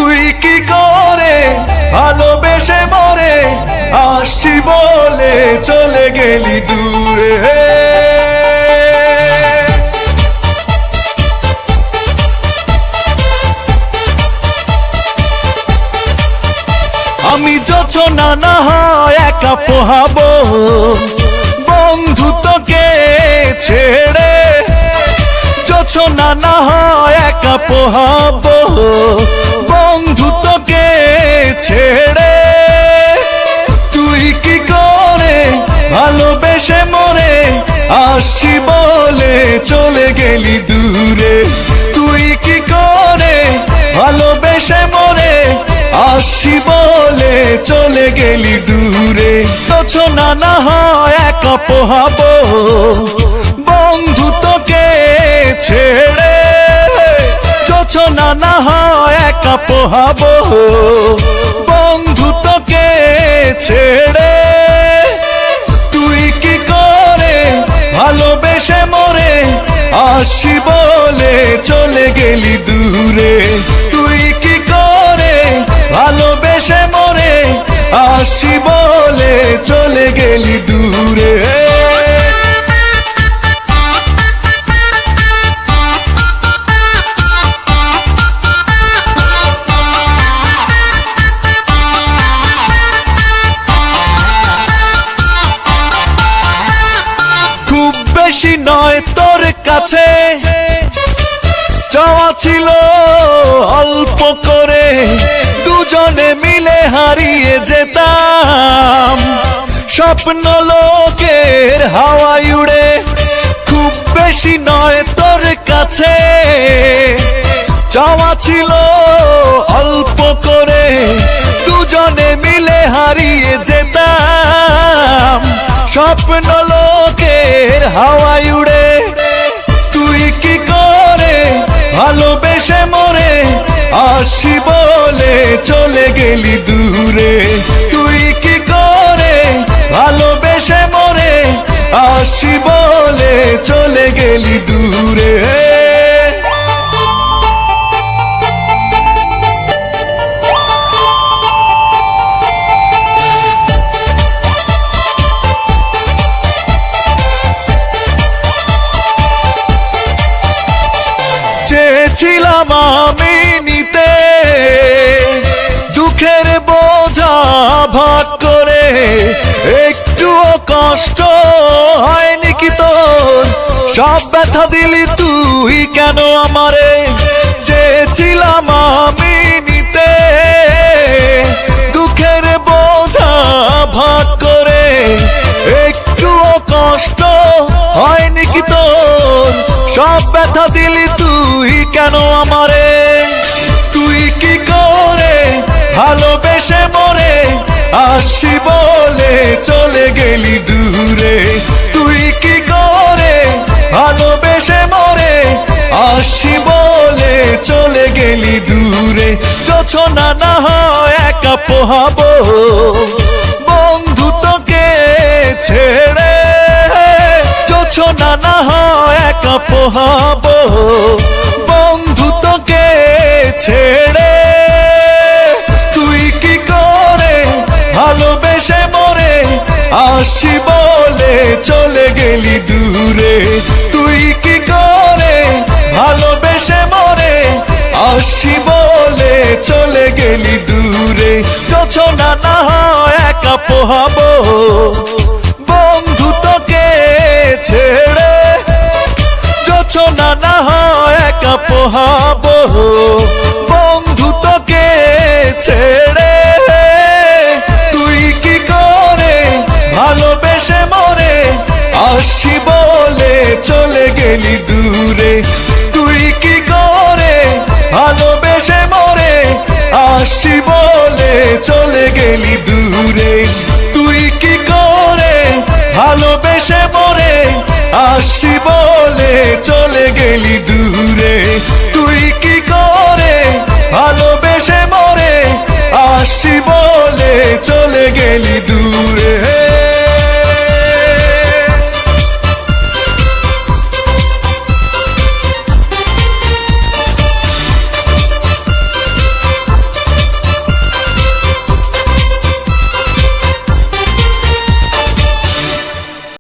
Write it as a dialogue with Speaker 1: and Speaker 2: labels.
Speaker 1: তুই কি করে ভালোবেসে মরে আসছি বলে চলে গেলি দূরে। আমি যোছনা না হয় একা পোহাবো বন্ধু তোকে ছেড়ে, যোছনা না হয় একা পোহাবো বন্ধু তোকে ছেড়ে। তুই কি করে ভালোবেসে মরে আসছি বলে চলে গেলি দূরে। তুই কি করে ভালোবেসে মরে আসছি বলে চলে গেলি দূরে। যোছনা না হয় একা পোহাবো বন্ধু তোকে ছেড়ে, যোছনা না হয় একা পোহাবো বন্ধু তোকে ছেড়ে। তুই কি করে ভালোবেসে মরে আসছি বলে চলে গেলি দূরে। তুই কি করে ভালোবেসে মরে আসছি বলে চলে গেলি দূরে। খুব বেশি নয় তোর কাছে চাওয়া ছিল অল্প করে, দুজনে মিলে হারিয়ে যেতাম স্বপ্ন লোকের হাওয়ায় উড়ে। খুব বেশি নয় তোর কাছে চাওয়া ছিল অল্প করে, দুজনে মিলে হারিয়ে যেতাম স্বপ্ন লোকের হাওয়ায় উড়ে। তুই কি করে ভালোবেসে মরে আসছি বলে চলে গেলি দূরে। তুই কি করে ভালোবেসে মরে আসছি বলে চলে গেলি দূরে। চেয়েছিলাম আমি নিতে দুঃখের বোঝা ভাগ করে, একটুও কষ্ট হয়নি কি তোর, সব ব্যথা দিলি তুই কেন আমারে। চেয়েছিলাম আমি নিতে দুঃখের বোঝা ভাগ করে, একটুও কষ্ট হয়নি কি তোর, সব ব্যথা দিলি তুই কেন আমারে। তুই কি করে ভালোবেসে মরে আসছি বলে চলে গেলি দূরে। তুই কি করে ভালোবেসে মরে আসছি বলে চলে গেলি দূরে। যোছনা না হয় একা পোহাবো বন্ধু তোকে ছেড়ে, যোছনা না হয় একা পোহাবো বন্ধু তোকে ছেড়ে। তুই কি করে ভালোবেসে মরে আসছি বলে চলে গেলি দূরে। তুই কি করে ভালোবেসে মরে আসছি বলে চলে গেলি দূরে। যোছনা না হয় একা পোহাবো বন্ধু তোকে ছেড়ে, যোছনা না হয় একা পোহাবো বন্ধু তোকে ছেড়ে। তুই কি করে ভালোবেসে মরে আসছি বলে চলে গেলি দূরে। তুই কি করে ভালোবেসে মরে আসছি বলে চলে গেলি দূরে। তুই কি করে ভালোবেসে মরে আসছি বলে চলে গেলি দূরে। তুই কি করে ভালোবেসে মরে আসছি বলে চলে গেলি।